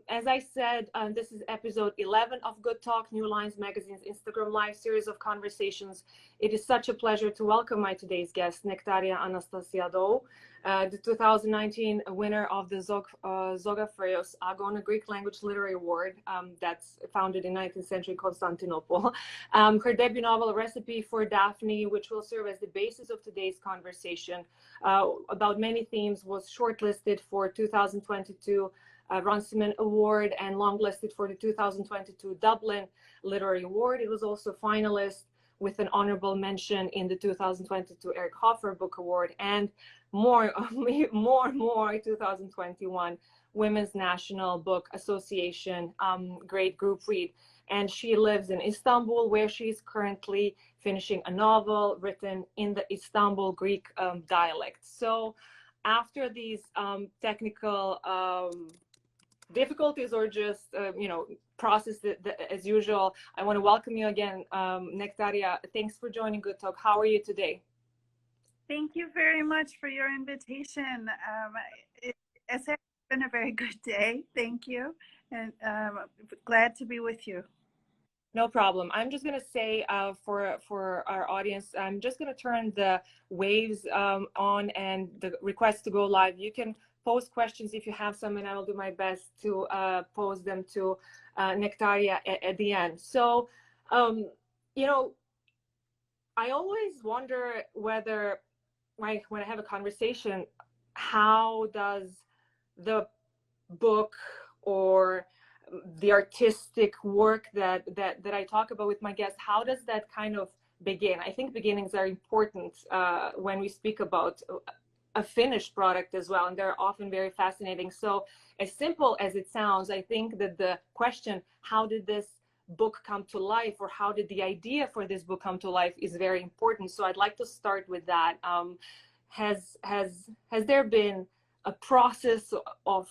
as I said, this is episode 11 of Good Talk, New Lines Magazine's Instagram Live series of conversations. It is such a pleasure to welcome my today's guest, Nektaria Anastasiadou, the 2019 winner of the Zografeios Agon, a Greek language literary award that's founded in 19th century Constantinople. Her debut novel, A Recipe for Daphne, which will serve as the basis of today's conversation about many themes, was shortlisted for 2022 Runciman Award and longlisted for the 2022 Dublin Literary Award. It was also finalist with an honorable mention in the 2022 Eric Hoffer Book Award and more 2021 Women's National Book Association Great Group Read. And she lives in Istanbul, where she's currently finishing a novel written in the Istanbul Greek dialect. So after these technical difficulties or just process as usual, I want to welcome you again, Nektaria. Thanks for joining Good Talk. How are you today? Thank you very much for your invitation. It's been a very good day. Thank you, and glad to be with you. No problem. I'm just going to say for our audience, I'm just going to turn the waves on and the request to go live. You can post questions if you have some, and I will do my best to pose them to Nektaria at the end. So, I always wonder whether, like, when I have a conversation, how does the book or the artistic work that I talk about with my guests, how does that kind of begin? I think beginnings are important when we speak about a finished product as well, and they're often very fascinating. So as simple as it sounds, I think that the question, how did this book come to life, or how did the idea for this book come to life, is very important. So I'd like to start with that. Has there been a process of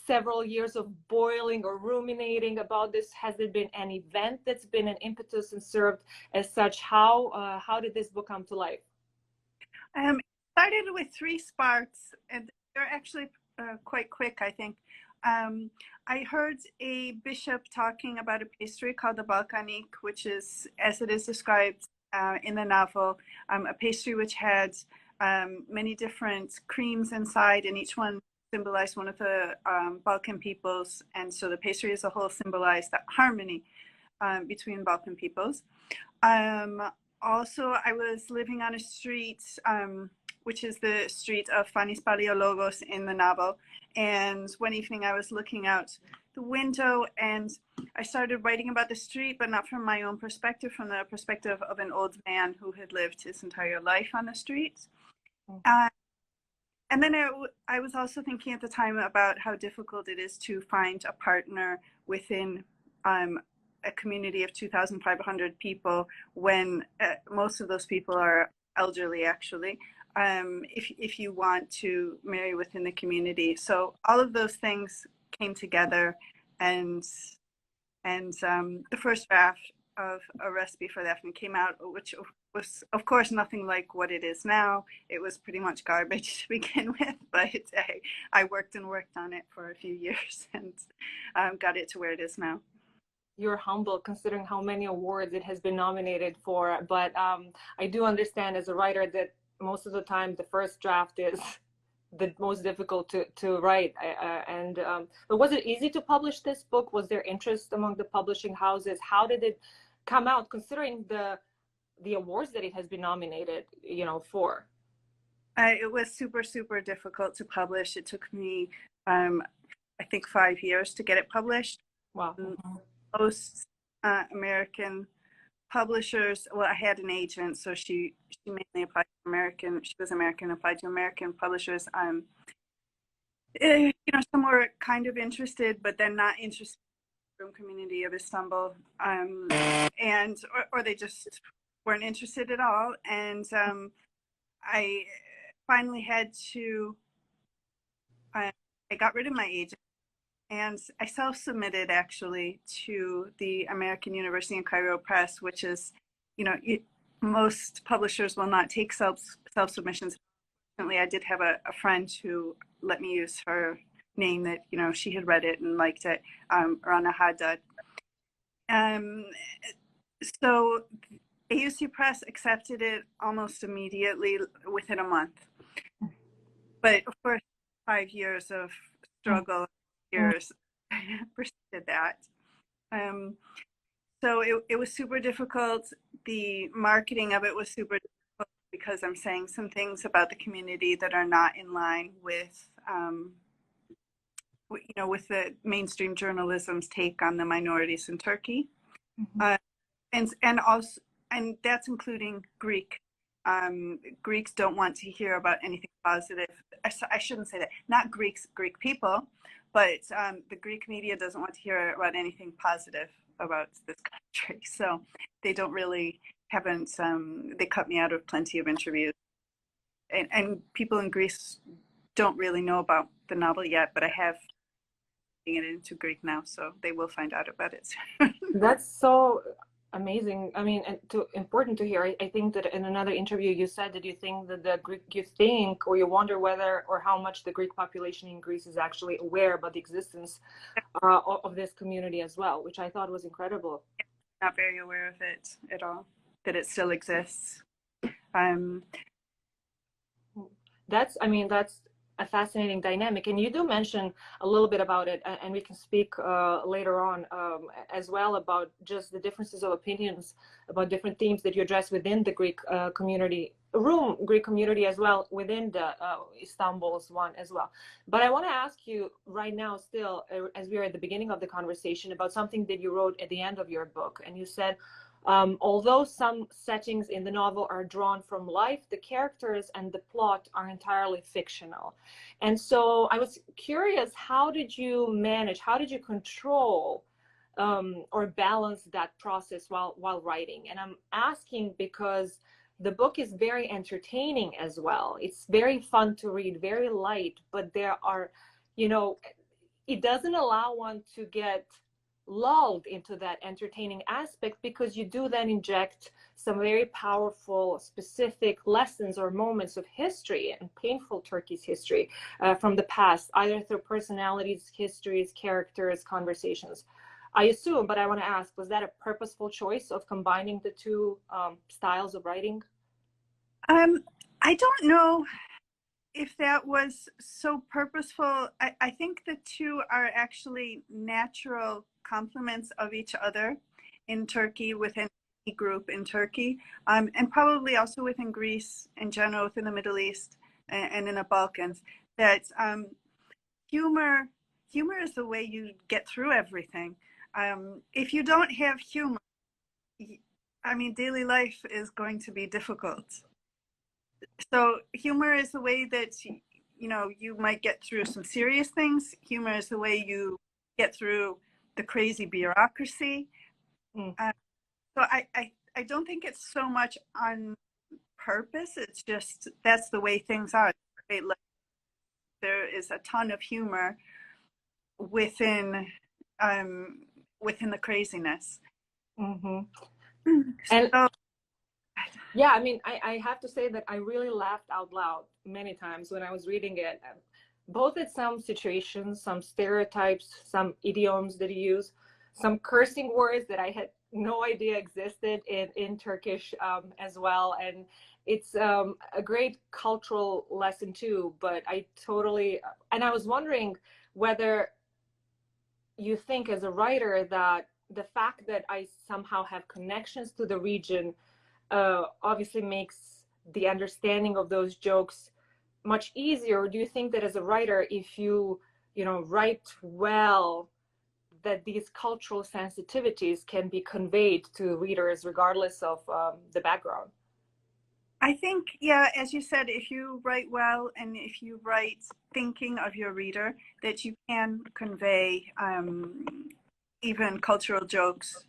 several years of boiling or ruminating about this? Has there been an event that's been an impetus and served as such? How did this book come to life? It started with 3 sparks, and they're actually quite quick, I think. I heard a bishop talking about a pastry called the Balkanic, which is, as it is described in the novel, a pastry which had many different creams inside, and each one symbolized one of the Balkan peoples, and so the pastry as a whole symbolized that harmony between Balkan peoples. Also, I was living on a street, which is the street of Fanis Paleologos in the novel, and one evening I was looking out the window and I started writing about the street, but not from my own perspective, from the perspective of an old man who had lived his entire life on the street. And then I was also thinking at the time about how difficult it is to find a partner within a community of 2,500 people when most of those people are elderly, actually, if you want to marry within the community. So all of those things came together, and the first draft of A Recipe for Daphne came out, which was, of course, nothing like what it is now. It was pretty much garbage to begin with, but I worked and worked on it for a few years and got it to where it is now. You're humble considering how many awards it has been nominated for, but I do understand as a writer that most of the time the first draft is the most difficult to write. But was it easy to publish this book? Was there interest among the publishing houses? How did it come out, considering the awards that it has been nominated, for? It was super, super difficult to publish. It took me, I think, 5 years to get it published. Wow. Most American publishers, well, I had an agent, so she mainly applied to American. She was American, applied to American publishers. Some were kind of interested, but then not interested in the community of Istanbul, or they just weren't interested at all. And I finally had to. I got rid of my agent, and I self-submitted actually to the American University in Cairo Press, which is, most publishers will not take self-submissions. Fortunately, I did have a friend who let me use her name that, you know, she had read it and liked it, Rana Haddad. So AUC Press accepted it almost immediately within a month. But of course, 5 years of struggle, years preceded that. So it was super difficult. The marketing of it was super difficult because I'm saying some things about the community that are not in line with, you know, with the mainstream journalism's take on the minorities in Turkey. And also, and that's including Greek. Greeks don't want to hear about anything positive. I shouldn't say that. Not Greeks, Greek people, but the Greek media doesn't want to hear about anything positive about this country. So they don't really, haven't, they cut me out of plenty of interviews. And people in Greece don't really know about the novel yet, but I have it into Greek now, so they will find out about it. That's so amazing. I mean, and important to hear. I think that in another interview you said that you think that the Greek, you think, or you wonder whether or how much the Greek population in Greece is actually aware about the existence of this community as well, which I thought was incredible. Not very aware of it at all, that it still exists. That's a fascinating dynamic, and you do mention a little bit about it, and we can speak later on as well about just the differences of opinions about different themes that you address within the Greek community, Greek community as well, within the Istanbul's one as well. But I want to ask you right now still, as we are at the beginning of the conversation, about something that you wrote at the end of your book, and you said, although some settings in the novel are drawn from life, the characters and the plot are entirely fictional. And so I was curious, how did you manage, how did you control or balance that process while writing? And I'm asking because the book is very entertaining as well. It's very fun to read, very light, but there are, you know, it doesn't allow one to get lulled into that entertaining aspect, because you do then inject some very powerful, specific lessons or moments of history and painful Turkey's history from the past, either through personalities, histories, characters, conversations. I assume, but I want to ask, was that a purposeful choice of combining the two styles of writing? I don't know if that was so purposeful. I think the two are actually natural complements of each other in Turkey, within any group in Turkey, and probably also within Greece in general, within the Middle East and in the Balkans, that humor is the way you get through everything. If you don't have humor, I mean, daily life is going to be difficult. So humor is the way that, you know, you might get through some serious things. Humor is the way you get through the crazy bureaucracy. So I don't think it's so much on purpose. It's just, that's the way things are. There is a ton of humor within the craziness. And yeah, I mean, I have to say that I really laughed out loud many times when I was reading it, both at some situations, some stereotypes, some idioms that you use, some cursing words that I had no idea existed in Turkish as well. And it's a great cultural lesson too, but and I was wondering whether you think as a writer that the fact that I somehow have connections to the region obviously makes the understanding of those jokes much easier. Or do you think that as a writer, if you write well, that these cultural sensitivities can be conveyed to readers regardless of the background? I think, yeah, as you said, if you write well and if you write thinking of your reader, that you can convey even cultural jokes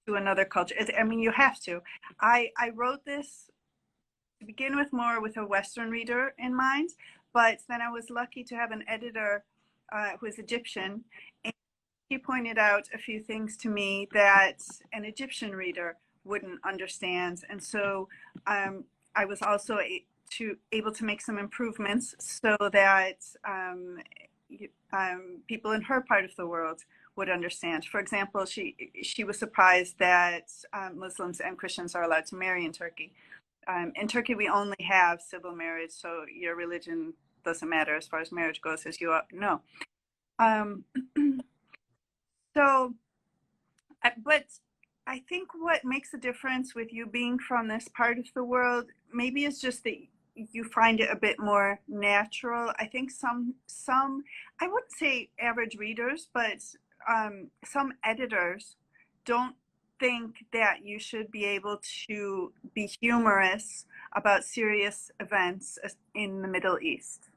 to another culture. I mean, you have to. I wrote this to begin with more with a Western reader in mind, but then I was lucky to have an editor who is Egyptian, and he pointed out a few things to me that an Egyptian reader wouldn't understand. And so I was also able to make some improvements so that people in her part of the world would understand. For example, she was surprised that Muslims and Christians are allowed to marry in Turkey. In Turkey, we only have civil marriage, so your religion doesn't matter as far as marriage goes, as you know. So, but I think what makes a difference with you being from this part of the world, maybe is just that you find it a bit more natural. I think some I wouldn't say average readers, but some editors don't think that you should be able to be humorous about serious events in the Middle East.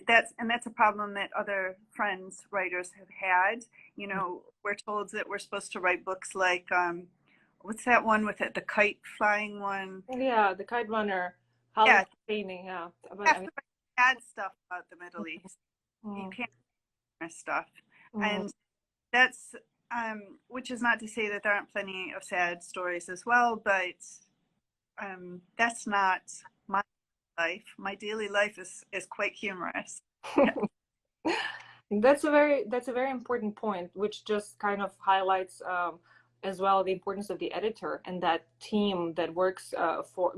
That's a problem that other friends, writers have had. You know, we're told that we're supposed to write books like, what's that one with it, the kite flying one? Yeah, the kite runner, Yeah, painting, yeah. you have to write bad stuff about the Middle East. You can't write stuff. And that's, which is not to say that there aren't plenty of sad stories as well, but that's not my life. My daily life is quite humorous. That's a very important point, which just kind of highlights as well the importance of the editor and that team that works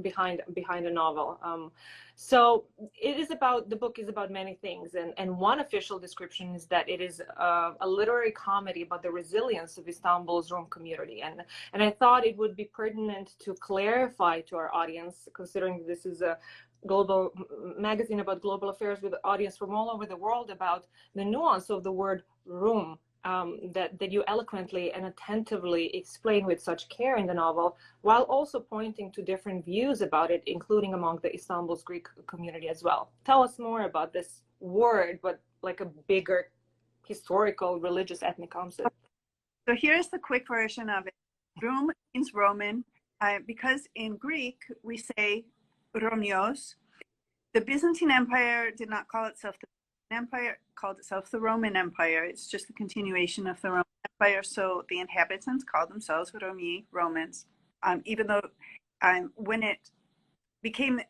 behind a novel. So the book is about many things, and one official description is that it is a literary comedy about the resilience of Istanbul's Rum community, and I thought it would be pertinent to clarify to our audience, considering this is a global magazine about global affairs with an audience from all over the world, about the nuance of the word Rum that you eloquently and attentively explain with such care in the novel, while also pointing to different views about it, including among the Istanbul's Greek community as well. Tell us more about this word, but like a bigger historical, religious, ethnic concept. So here's the quick version of it. Rum means Roman, because in Greek we say Romios. The Byzantine Empire did not call itself the Empire, called itself the Roman Empire. It's just the continuation of the Roman Empire. So the inhabitants called themselves Romi, Romans. Even though when it became,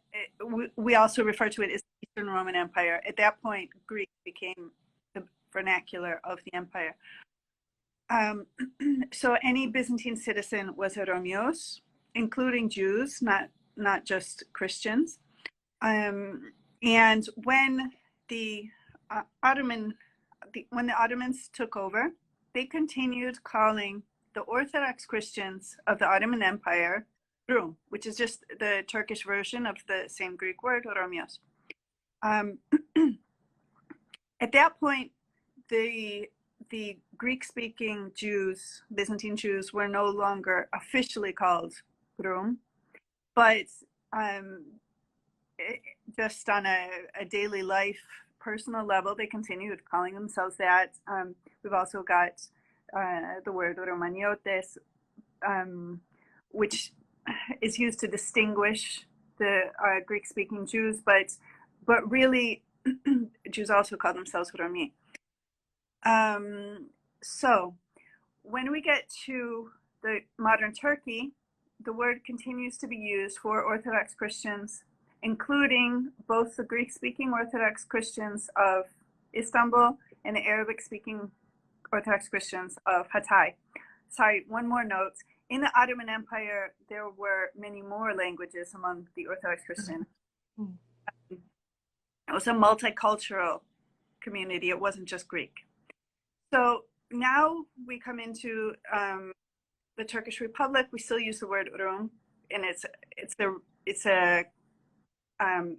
we also refer to it as the Eastern Roman Empire. At that point, Greek became the vernacular of the empire. So any Byzantine citizen was a Romios, including Jews, not just Christians. And when the Ottomans took over, they continued calling the Orthodox Christians of the Ottoman Empire Rum, which is just the Turkish version of the same Greek word, Romios. At that point, the Greek-speaking Jews, Byzantine Jews, were no longer officially called Rum, but just on a daily life, personal level, they continued calling themselves that. We've also got the word Romaniotes, which is used to distinguish the Greek-speaking Jews, but really, Jews also call themselves Romi. So when we get to the modern Turkey, the word continues to be used for Orthodox Christians, including both the Greek-speaking Orthodox Christians of Istanbul and the Arabic-speaking Orthodox Christians of Hatay. Sorry, one more note. In the Ottoman Empire, there were many more languages among the Orthodox Christians. It was a multicultural community. It wasn't just Greek. So now we come into the Turkish Republic. We still use the word Rum, and it's a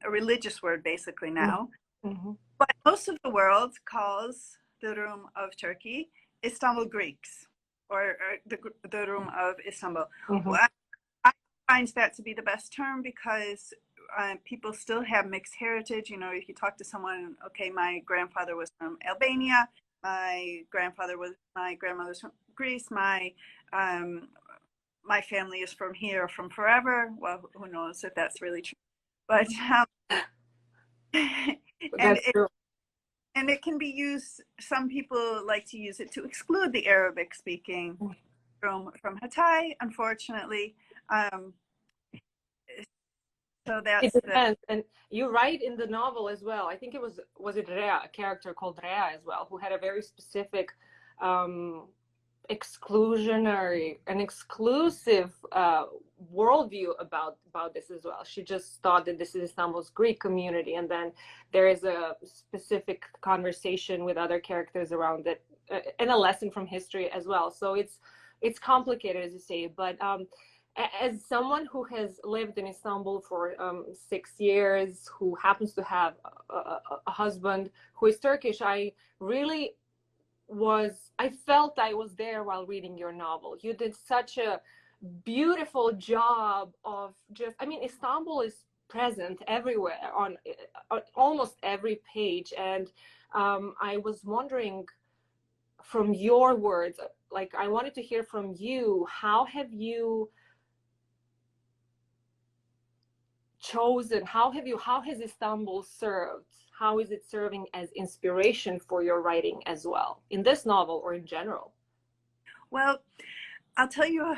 religious word basically now. Mm-hmm. But most of the world calls the Rum of Turkey Istanbul Greeks, or the Rum of Istanbul. Mm-hmm. Well, I find that to be the best term because people still have mixed heritage. You know, if you talk to someone, okay, my grandfather was from Albania, my grandmother's from Greece, my family is from here, from forever. Well, who knows if that's really true. But and it can be used. Some people like to use it to exclude the Arabic speaking from Hatay. Unfortunately, So It that's the, depends. And you write in the novel as well. I think it was it Rea, a character called Rea as well, who had a very specific um, exclusionary and exclusive worldview about this as well. She just thought that this is Istanbul's Greek community, and then there is a specific conversation with other characters around it, and a lesson from history as well. So it's complicated, as you say, but as someone who has lived in Istanbul for 6 years, who happens to have a husband who is Turkish, I felt I was there while reading your novel. You did such a beautiful job of just, I mean, Istanbul is present everywhere on almost every page. And I was wondering, from your words, like, I wanted to hear from you, how have you chosen, how has Istanbul served, how is it serving as inspiration for your writing as well, in this novel or in general? well, I'll tell you,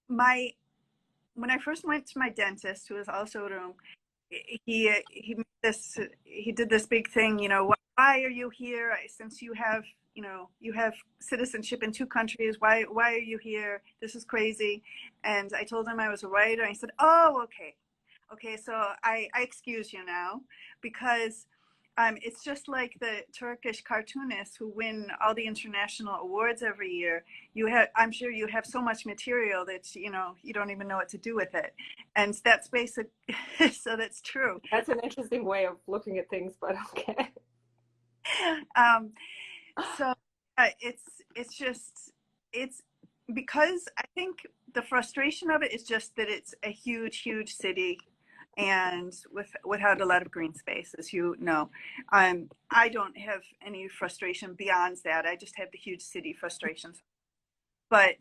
when I first went to my dentist, who is also Rum, he did this big thing, you know, why are you here? Since you have, you know, you have citizenship in 2 countries, why are you here? This is crazy. And I told him I was a writer, and he said, oh, okay, so I excuse you now, because it's just like the Turkish cartoonists who win all the international awards every year. I'm sure you have so much material that, you know, you don't even know what to do with it. And that's basic. So that's true. That's an interesting way of looking at things, but okay. So it's because I think the frustration of it is just that it's a huge city, and without a lot of green space, as you know. I don't have any frustration beyond that. I just have the huge city frustrations. But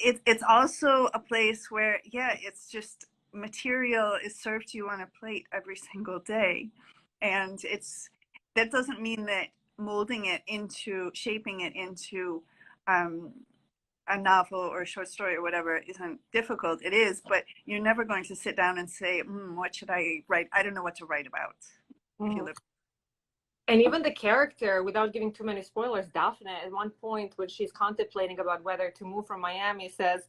it's also a place where, yeah, it's just material is served to you on a plate every single day. And that doesn't mean that shaping it into a novel or a short story or whatever isn't difficult. It is, but you're never going to sit down and say, what should I write? I don't know what to write about. If you live. And even the character, without giving too many spoilers, Daphne, at one point when she's contemplating about whether to move from Miami, says,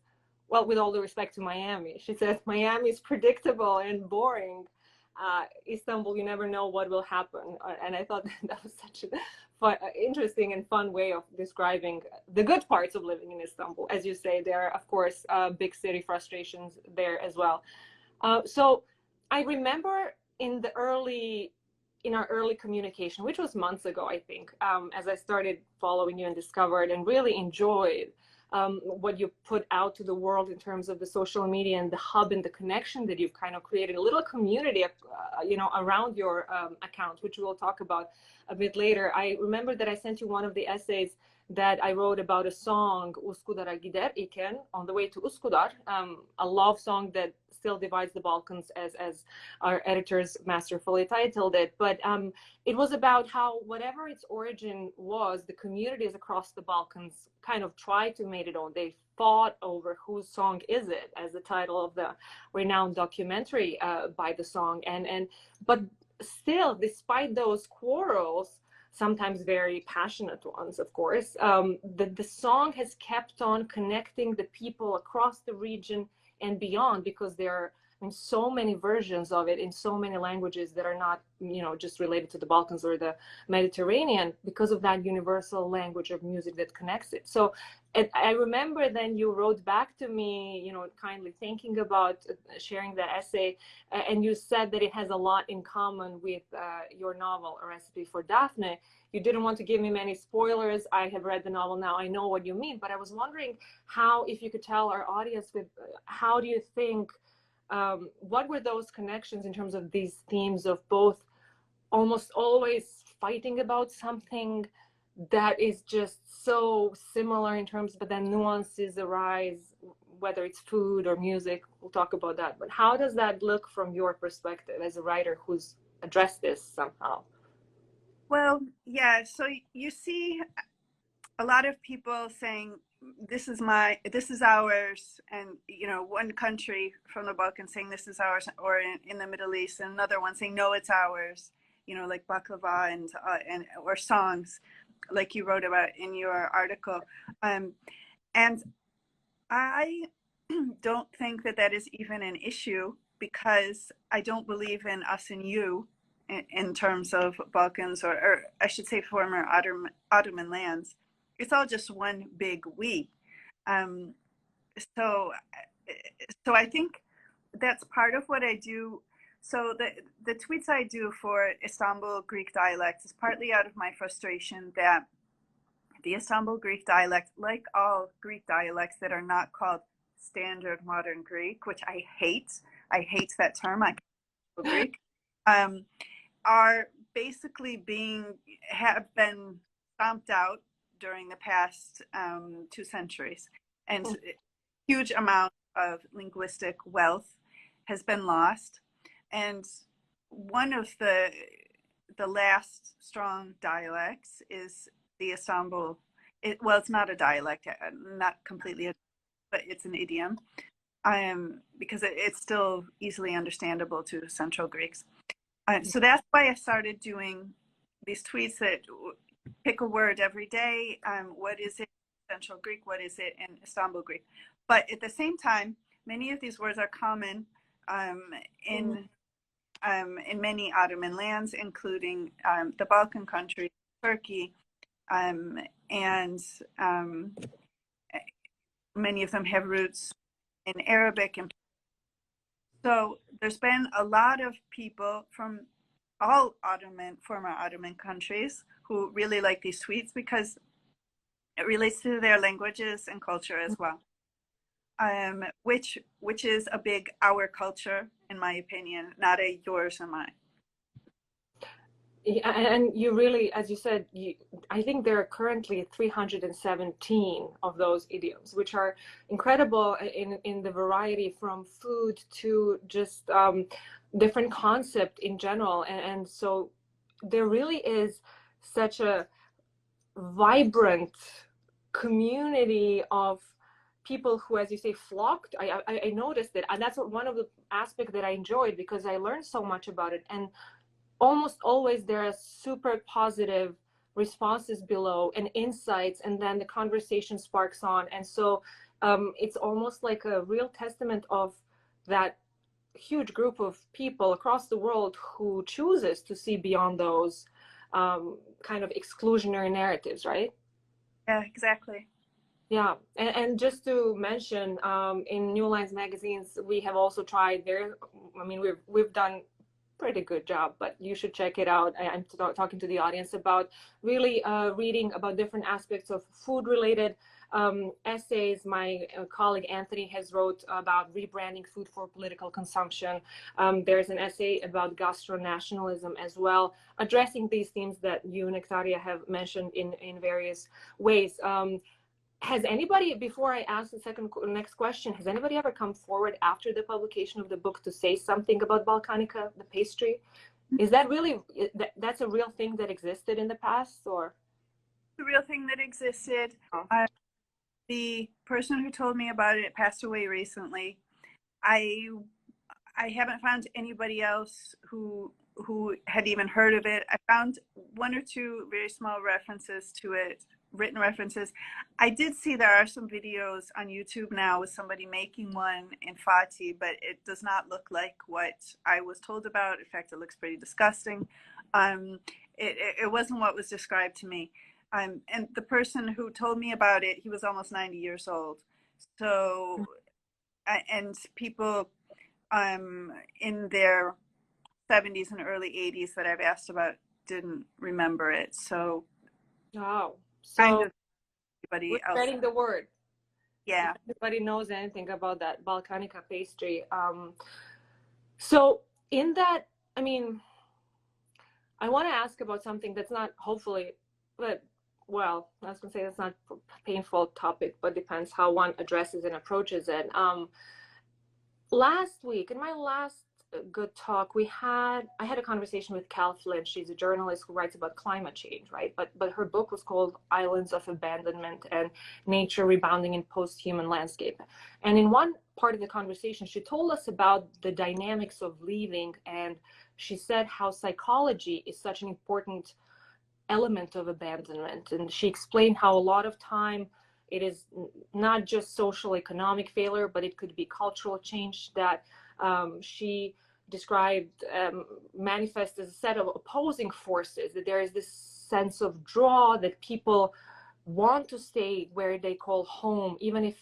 well, with all due respect to Miami, she says, Miami is predictable and boring. Istanbul, you never know what will happen. And I thought that was such a interesting and fun way of describing the good parts of living in Istanbul. As you say, there are, of course, big city frustrations there as well. So I remember in our early communication, which was months ago, I think, as I started following you and discovered and really enjoyed what you put out to the world in terms of the social media and the hub and the connection that you've kind of created, a little community, around your account, which we'll talk about a bit later. I remember that I sent you one of the essays that I wrote about a song, Uskudar'a gider iken, on the way to Uskudar, a love song that still divides the Balkans, as our editors masterfully titled it. But it was about how, whatever its origin was, the communities across the Balkans kind of tried to make it own. They fought over whose song is it, as the title of the renowned documentary by the song. But still, despite those quarrels, sometimes very passionate ones, of course, the song has kept on connecting the people across the region and beyond, because there are so many versions of it in so many languages that are not, just related to the Balkans or the Mediterranean, because of that universal language of music that connects it. So I remember then you wrote back to me, kindly thinking about sharing that essay, and you said that it has a lot in common with your novel, A Recipe for Daphne. You didn't want to give me many spoilers. I have read the novel now. I know what you mean, but I was wondering how, if you could tell our audience, how do you think, what were those connections in terms of these themes of both almost always fighting about something that is just so similar in terms, but then nuances arise, whether it's food or music. We'll talk about that. But how does that look from your perspective as a writer who's addressed this somehow? Well, yeah. So you see a lot of people saying this is ours, and one country from the Balkans saying this is ours, or in the Middle East, and another one saying no, it's ours, like baklava and or songs like you wrote about in your article. And I don't think that is even an issue, because I don't believe in us and you in terms of Balkans, or I should say former Ottoman lands. It's all just one big we. Um, so, so I think that's part of what I do. So the tweets I do for Istanbul Greek dialects is partly out of my frustration that the Istanbul Greek dialect, like all Greek dialects that are not called standard modern Greek, which I hate that term, Greek, are basically have been stomped out during the past 2 centuries, and huge amount of linguistic wealth has been lost. And one of the last strong dialects is the Istanbul. It's not a dialect, not completely, but it's an idiom, because it's still easily understandable to Central Greeks. So that's why I started doing these tweets that pick a word every day. What is it in Central Greek? What is it in Istanbul Greek? But at the same time, many of these words are common in many Ottoman lands, including the Balkan countries, Turkey, and many of them have roots in Arabic. And so there's been a lot of people from all former Ottoman countries who really like these tweets, because it relates to their languages and culture as well, which is a big our culture, in my opinion, not a yours or mine. Yeah, and you really, as you said, I think there are currently 317 of those idioms, which are incredible in the variety, from food to just different concept in general. And so there really is such a vibrant community of people who, as you say, flocked. I noticed it, and that's one of the aspects that I enjoyed, because I learned so much about it. And almost always there are super positive responses below and insights, and then the conversation sparks on. And so it's almost like a real testament of that huge group of people across the world who chooses to see beyond those kind of exclusionary narratives, right? Yeah, exactly. Yeah, and just to mention, in New Lines magazines, we have also tried there. I mean, we've done pretty good job, but you should check it out. I'm talking to the audience about really reading about different aspects of food related essays. My colleague Anthony has wrote about rebranding food for political consumption. There's an essay about gastro-nationalism as well, addressing these themes that you, Nektaria, have mentioned in various ways. Has anybody, before I ask the next question, has anybody ever come forward after the publication of the book to say something about Balkanica, the pastry? Is that really, that's a real thing that existed in the past, or? The real thing that existed. Oh. The person who told me about it passed away recently. I haven't found anybody else who had even heard of it. I found 1 or 2 very small references to it, written references. I did see there are some videos on YouTube now with somebody making one in Fatih, but it does not look like what I was told about. In fact, it looks pretty disgusting. It wasn't what was described to me. And the person who told me about it, he was almost 90 years old. So, and people in their 70s and early 80s that I've asked about didn't remember it. So, oh, so kind of everybody else. Spreading the word. Yeah. Everybody knows anything about that Balkanica pastry. So in that, I mean, I want to ask about something that's not, hopefully, but well, I was going to say that's not a painful topic, but depends how one addresses and approaches it. Last week, in my last good talk. I had a conversation with Cal Flynn. She's a journalist who writes about climate change, right? But her book was called Islands of Abandonment and Nature Rebounding in Post-Human Landscape. And in one part of the conversation, she told us about the dynamics of leaving, and she said how psychology is such an important element of abandonment. And she explained how a lot of time it is not just social economic failure, but it could be cultural change that she described manifest as a set of opposing forces, that there is this sense of draw, that people want to stay where they call home, even if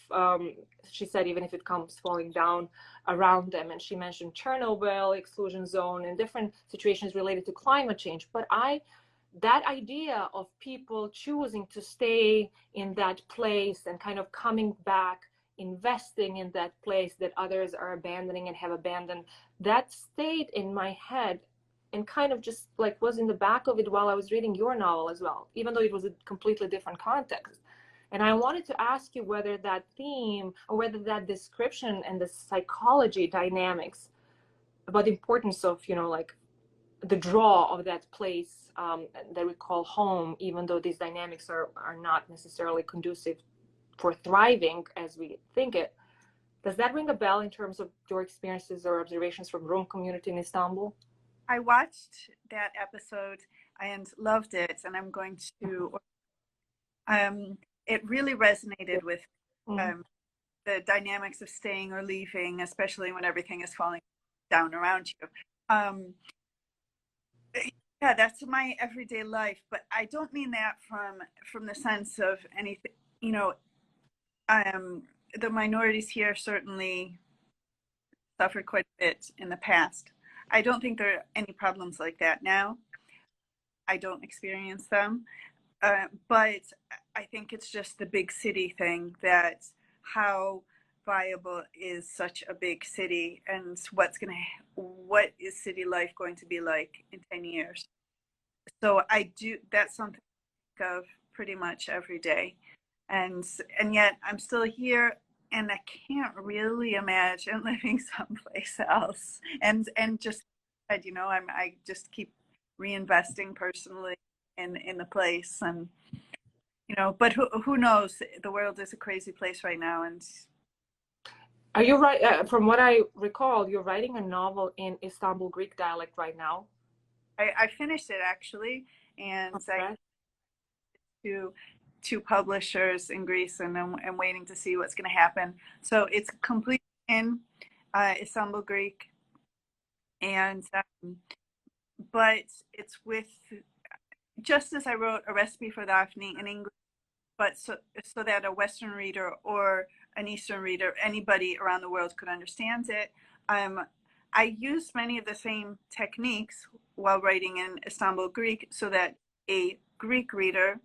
she said even if it comes falling down around them. And she mentioned Chernobyl, exclusion zone, and different situations related to climate change. But that idea of people choosing to stay in that place and kind of coming back, investing in that place that others are abandoning and have abandoned, that stayed in my head and kind of just like was in the back of it while I was reading your novel as well, even though it was a completely different context. And I wanted to ask you whether that theme or whether that description and the psychology dynamics about the importance of, like the draw of that place that we call home, even though these dynamics are not necessarily conducive for thriving as we think it. Does that ring a bell in terms of your experiences or observations from Rum community in Istanbul? I watched that episode and loved it, and I'm going to. It really resonated with the dynamics of staying or leaving, especially when everything is falling down around you. Yeah, that's my everyday life, but I don't mean that from the sense of anything. The minorities here certainly suffered quite a bit in the past. I don't think there are any problems like that now. I don't experience them, but I think it's just the big city thing, that how viable is such a big city, and what is city life going to be like in 10 years. So that's something I think of pretty much every day. And yet I'm still here, and I can't really imagine living someplace else. And just, I just keep reinvesting personally in the place, and but who knows? The world is a crazy place right now. And are you right? From what I recall, you're writing a novel in Istanbul Greek dialect right now. I finished it actually, and I to two publishers in Greece, and I'm waiting to see what's going to happen. So it's completely in Istanbul Greek, and but it's with, just as I wrote A Recipe for Daphne in English, but so that a Western reader or an Eastern reader, anybody around the world could understand it. I used many of the same techniques while writing in Istanbul Greek, so that a Greek reader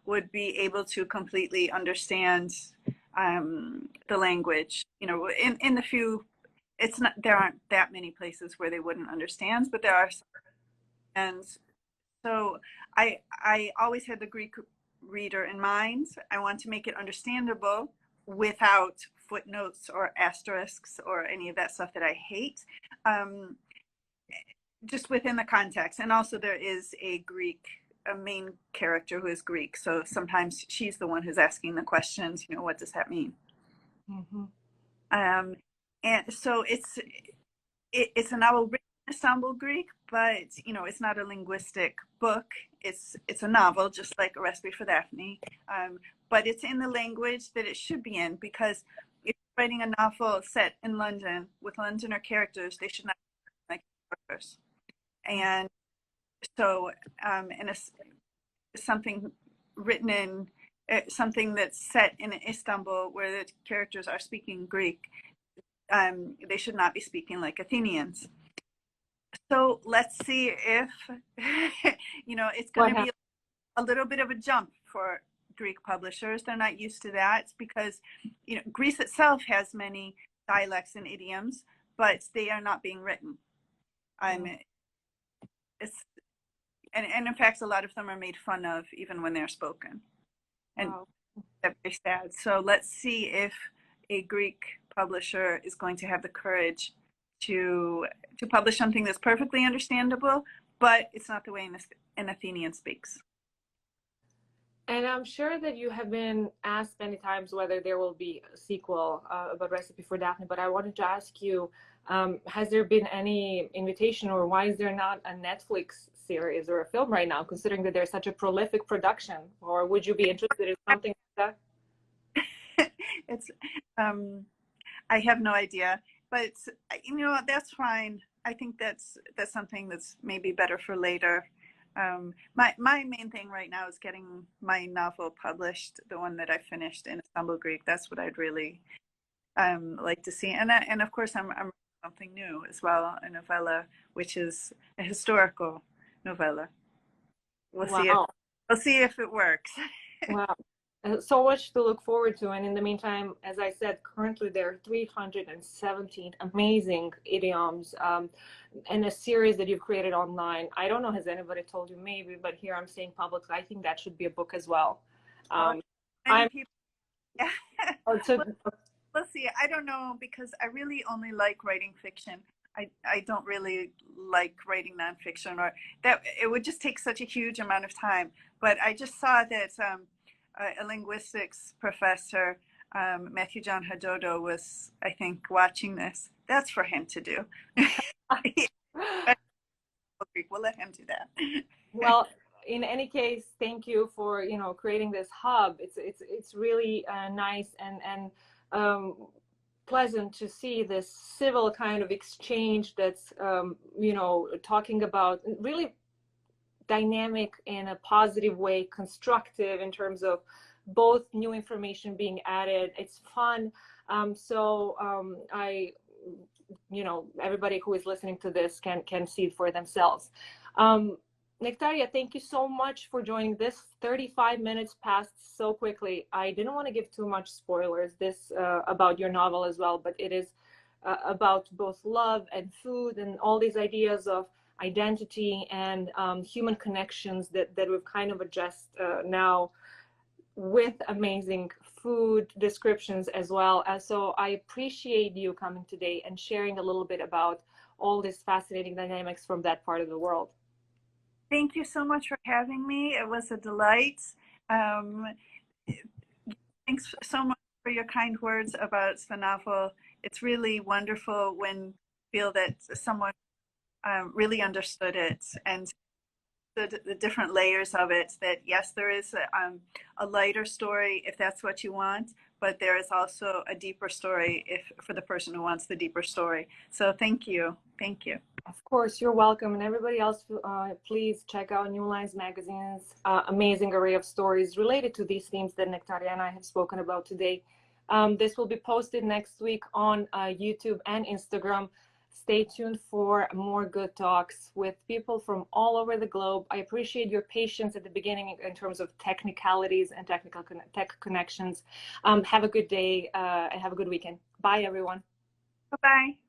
would be able to completely understand the language. In the few, there aren't that many places where they wouldn't understand, but there are some. And so I always had the Greek reader in mind. I want to make it understandable without footnotes or asterisks or any of that stuff that I hate, just within the context. And also there is a main character who is Greek, so sometimes she's the one who's asking the questions, what does that mean? And so it's a novel written in Istanbul Greek, but it's not a linguistic book. It's a novel, just like A Recipe for Daphne, but it's in the language that it should be in, because if you're writing a novel set in London with Londoner characters, they should not be like characters. And so something written in something that's set in Istanbul where the characters are speaking Greek, they should not be speaking like Athenians. So let's see if it's going to be a little bit of a jump for Greek publishers. They're not used to that, because Greece itself has many dialects and idioms, but they are not being written. And in fact, a lot of them are made fun of even when they're spoken. And that's very sad. So let's see if a Greek publisher is going to have the courage to publish something that's perfectly understandable, but it's not the way an Athenian speaks. And I'm sure that you have been asked many times whether there will be a sequel about Recipe for Daphne, but I wanted to ask you, has there been any invitation, or why is there not a Netflix series or a film right now, considering that there's such a prolific production? Or would you be interested in something like that? It's, I have no idea, but you know, that's fine. I think that's something that's maybe better for later. My main thing right now is getting my novel published, the one that I finished in Istanbul Greek. That's what I'd really like to see. And of course, I'm something new as well, a novella, which is a historical novella. We'll see if it works. Wow. So much to look forward to. And in the meantime, as I said, currently there are 317 amazing idioms and a series that you've created online. I don't know, has anybody told you? Maybe, but here I'm saying publicly, I think that should be a book as well. Yeah. We'll see. I don't know, because I really only like writing fiction. I don't really like writing nonfiction, or that it would just take such a huge amount of time. But I just saw that a linguistics professor, Matthew John Hadodo, was, I think, watching this. That's for him to do. We'll let him do that. Well, in any case, thank you for creating this hub. It's really nice and pleasant to see this civil kind of exchange that's talking about really dynamic in a positive way, constructive in terms of both new information being added. It's fun. Everybody who is listening to this can see it for themselves. Nektaria, thank you so much for joining. This 35 minutes passed so quickly. I didn't want to give too much spoilers about your novel as well, but it is about both love and food and all these ideas of identity and human connections that we've kind of addressed now with amazing food descriptions as well. So I appreciate you coming today and sharing a little bit about all these fascinating dynamics from that part of the world. Thank you so much for having me. It was a delight. Thanks so much for your kind words about the novel. It's really wonderful when you feel that someone really understood it and the different layers of it, that yes, there is a lighter story if that's what you want, but there is also a deeper story for the person who wants the deeper story. So thank you. Of course, you're welcome. And everybody else, please check out New Lines Magazine's amazing array of stories related to these themes that Nektaria and I have spoken about today. This will be posted next week on YouTube and Instagram. Stay tuned for more good talks with people from all over the globe. I appreciate your patience at the beginning in terms of technicalities and tech connections. Have a good day and have a good weekend. Bye, everyone. Bye-bye.